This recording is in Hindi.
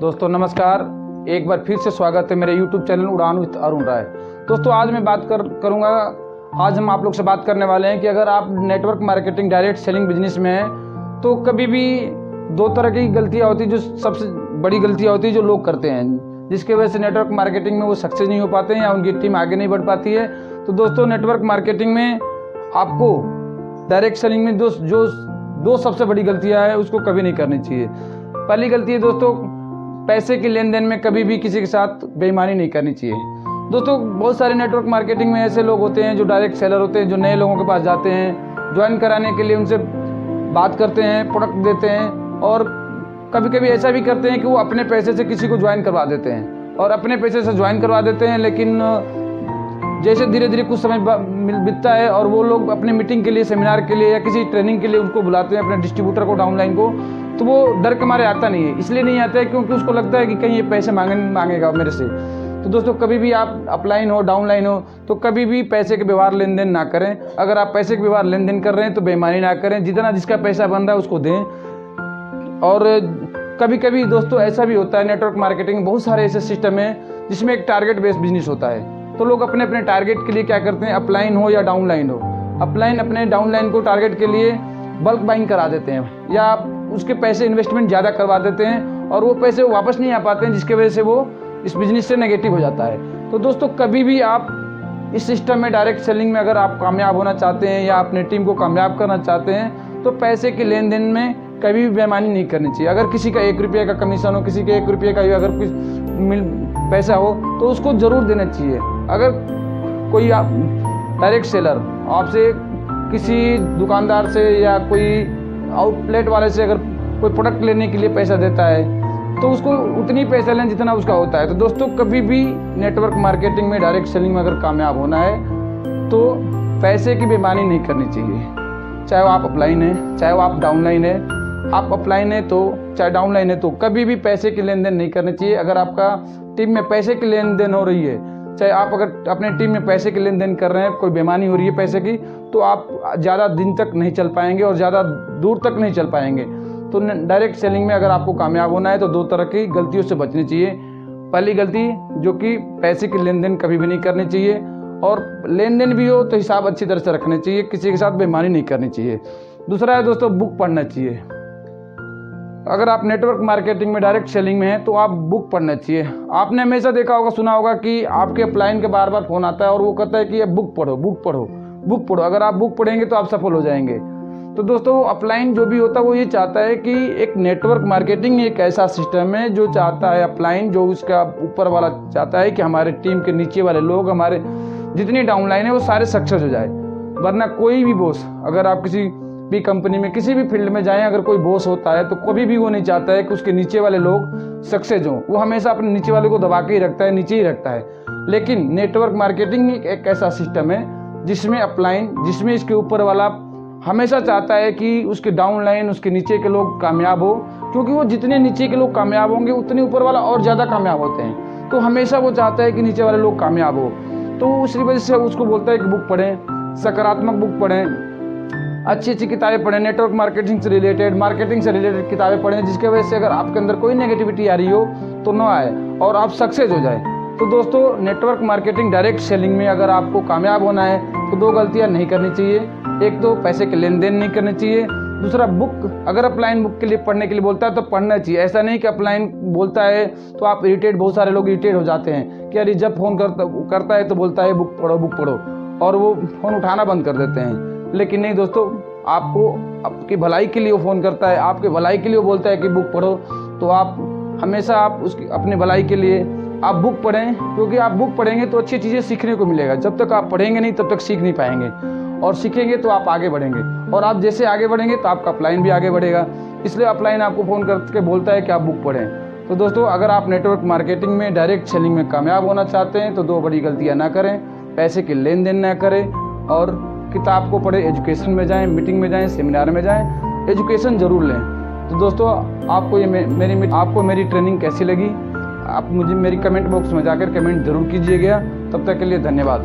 दोस्तों नमस्कार, एक बार फिर से स्वागत है मेरे YouTube चैनल उड़ान विद अरुण राय। दोस्तों आज मैं बात करूंगा। आज हम आप लोग से बात करने वाले हैं कि अगर आप network marketing direct selling business में हैं तो कभी भी दो तरह की गलतियां होती हैं। जो सबसे बड़ी गलतियां होती है जो लोग करते हैं, जिसके वजह से नेटवर्क मार्केटिंग में वो सक्सेस नहीं हो पाते हैं या उनकी टीम आगे नहीं बढ़ पाती है। तो दोस्तों नेटवर्क मार्केटिंग में आपको डायरेक्ट सेलिंग में दो सबसे बड़ी गलतियाँ हैं, उसको कभी नहीं करनी चाहिए। पहली गलती है दोस्तों, पैसे के लेन देन में कभी भी किसी के साथ बेईमानी नहीं करनी चाहिए। दोस्तों बहुत सारे नेटवर्क मार्केटिंग में ऐसे लोग होते हैं जो डायरेक्ट सेलर होते हैं, जो नए लोगों के पास जाते हैं, ज्वाइन कराने के लिए उनसे बात करते हैं, प्रोडक्ट देते हैं, और कभी कभी ऐसा भी करते हैं कि वो अपने पैसे से किसी को ज्वाइन करवा देते हैं और अपने पैसे से ज्वाइन करवा देते हैं। लेकिन जैसे धीरे धीरे कुछ समय बीतता है और वो लोग अपने मीटिंग के लिए, सेमिनार के लिए या किसी ट्रेनिंग के लिए उनको बुलाते हैं, अपने डिस्ट्रीब्यूटर को, डाउनलाइन को, तो वो डर के मारे आता नहीं है। इसलिए नहीं आता है क्योंकि उसको लगता है कि कहीं ये पैसे मांगेगा मेरे से। तो दोस्तों कभी भी आप अपलाइन हो, डाउनलाइन हो, तो कभी भी पैसे के व्यवहार लेन देन ना करें। अगर आप पैसे के व्यवहार लेन देन कर रहे हैं तो बेईमानी ना करें, जितना जिसका पैसा बन रहा है उसको दें। और कभी कभी दोस्तों ऐसा भी होता है, नेटवर्क मार्केटिंग में बहुत सारे ऐसे सिस्टम है जिसमें एक टारगेट बेस्ड बिजनेस होता है। तो लोग अपने अपने टारगेट के लिए क्या करते हैं, अपलाइन हो या डाउनलाइन हो, अपलाइन अपने डाउनलाइन को टारगेट के लिए बल्क बाइंग करा देते हैं या उसके पैसे इन्वेस्टमेंट ज़्यादा करवा देते हैं और वो पैसे वापस नहीं आ पाते हैं, जिसके वजह से वो इस बिज़नेस से नेगेटिव हो जाता है। तो दोस्तों कभी भी आप इस सिस्टम में, डायरेक्ट सेलिंग में अगर आप कामयाब होना चाहते हैं या अपने टीम को कामयाब करना चाहते हैं तो पैसे के लेन देन में कभी भी बेईमानी नहीं करनी चाहिए। अगर किसी का 1 रुपये का कमीशन हो, किसी के 1 रुपये का अगर कुछ पैसा हो तो उसको ज़रूर देना चाहिए। अगर कोई डायरेक्ट सेलर आपसे किसी दुकानदार से या कोई आउटलेट वाले से अगर कोई प्रोडक्ट लेने के लिए पैसा देता है तो उसको उतनी पैसा लें जितना उसका होता है। तो दोस्तों कभी भी नेटवर्क मार्केटिंग में, डायरेक्ट सेलिंग में अगर कामयाब होना है तो पैसे की बेईमानी नहीं करनी चाहिए। चाहे वो आप अपलाइन है, चाहे वो आप डाउनलाइन है, आप अपलाइन है तो चाहे डाउनलाइन है, तो कभी भी पैसे की लेन देन नहीं करनी चाहिए। अगर आपका टीम में पैसे की लेन देन हो रही है, चाहे आप अगर अपने टीम में पैसे की लेन देन कर रहे हैं, कोई बेईमानी हो रही है पैसे की, तो आप ज़्यादा दिन तक नहीं चल पाएंगे और ज़्यादा दूर तक नहीं चल पाएंगे। तो डायरेक्ट सेलिंग में अगर आपको कामयाब होना है तो 2 तरह की गलतियों से बचनी चाहिए। पहली गलती जो कि पैसे की लेन देन कभी भी नहीं करनी चाहिए, और लेन देन भी हो तो हिसाब अच्छी तरह से रखने चाहिए, किसी के साथ बेईमानी नहीं करनी चाहिए। दूसरा है दोस्तों, बुक पढ़ना चाहिए। अगर आप नेटवर्क मार्केटिंग में, डायरेक्ट सेलिंग में हैं तो आप बुक पढ़ना चाहिए। आपने हमेशा देखा होगा, सुना होगा कि आपके अपलाइन के बार बार फ़ोन आता है और वो कहता है कि ये बुक पढ़ो, बुक पढ़ो, बुक पढ़ो। अगर आप बुक पढ़ेंगे तो आप सफल हो जाएंगे। तो दोस्तों अपलाइन जो भी होता है वो ये चाहता है कि एक नेटवर्क मार्केटिंग एक ऐसा सिस्टम है जो चाहता है, अपलाइन जो उसका ऊपर वाला चाहता है कि हमारे टीम के नीचे वाले लोग, हमारे जितनी डाउनलाइन है वो सारे सक्सेस हो जाए। वरना कोई भी बॉस, अगर आप किसी भी कंपनी में, किसी भी फील्ड में जाएं, अगर कोई बॉस होता है तो कभी भी वो नहीं चाहता है कि उसके नीचे वाले लोग सक्सेस हों। वो हमेशा अपने नीचे वाले को दबा के ही रखता है, नीचे ही रखता है। लेकिन नेटवर्क मार्केटिंग एक ऐसा सिस्टम है जिसमें अपलाइन, जिसमें इसके ऊपर वाला हमेशा चाहता है कि उसके डाउनलाइन, उसके नीचे के लोग कामयाब हो, क्योंकि वो जितने नीचे के लोग कामयाब होंगे उतने ऊपर वाला और ज़्यादा कामयाब होते हैं। तो हमेशा वो चाहता है कि नीचे वाले लोग कामयाब हो। तो उसी वजह से उसको बोलता है कि बुक पढ़ें, सकारात्मक बुक पढ़ें, अच्छी अच्छी किताबें पढ़ें, नेटवर्क मार्केटिंग से रिलेटेड, मार्केटिंग से रिलेटेड किताबें पढ़ें, जिसकी वजह से अगर आपके अंदर कोई नेगेटिविटी आ रही हो तो ना आए और आप सक्सेस हो जाए। तो दोस्तों नेटवर्क मार्केटिंग, डायरेक्ट सेलिंग में अगर आपको कामयाब होना है तो 2 गलतियां नहीं करनी चाहिए। एक तो पैसे के लेन देन नहीं करनी चाहिए। दूसरा, बुक अगर अपलाइन बुक के लिए पढ़ने के लिए बोलता है तो पढ़ना चाहिए। ऐसा नहीं कि अपलाइन बोलता है तो आप इरिटेट, बहुत सारे लोग इरिटेट हो जाते हैं कि अरे जब फ़ोन करता है तो बोलता है बुक पढ़ो, बुक पढ़ो, और वो फ़ोन उठाना बंद कर देते हैं। लेकिन नहीं दोस्तों, आपको आपकी भलाई के लिए वो फ़ोन करता है, आपके भलाई के लिए वो बोलता है कि बुक पढ़ो, तो आप हमेशा आप उसकी अपने भलाई के लिए आप बुक पढ़ें, क्योंकि आप बुक पढ़ेंगे तो अच्छी चीज़ें सीखने को मिलेगा। जब तक आप पढ़ेंगे नहीं तब तक सीख नहीं पाएंगे, और सीखेंगे तो आप आगे बढ़ेंगे, और आप जैसे आगे बढ़ेंगे तो आपका अपलाइन भी आगे बढ़ेगा। इसलिए अपलाइन आपको फ़ोन करके बोलता है कि आप बुक पढ़ें। तो दोस्तों अगर आप नेटवर्क मार्केटिंग में, डायरेक्ट सेलिंग में कामयाब होना चाहते हैं तो 2 बड़ी गलतियाँ ना करें, पैसे के लेन देन ना करें, और किताब को पढ़ें, एजुकेशन में जाएं, मीटिंग में जाएं, सेमिनार में जाएं, एजुकेशन ज़रूर लें। तो दोस्तों आपको आपको मेरी ट्रेनिंग कैसी लगी, आप मुझे मेरी कमेंट बॉक्स में जाकर कमेंट ज़रूर कीजिएगा। तब तक के लिए धन्यवाद।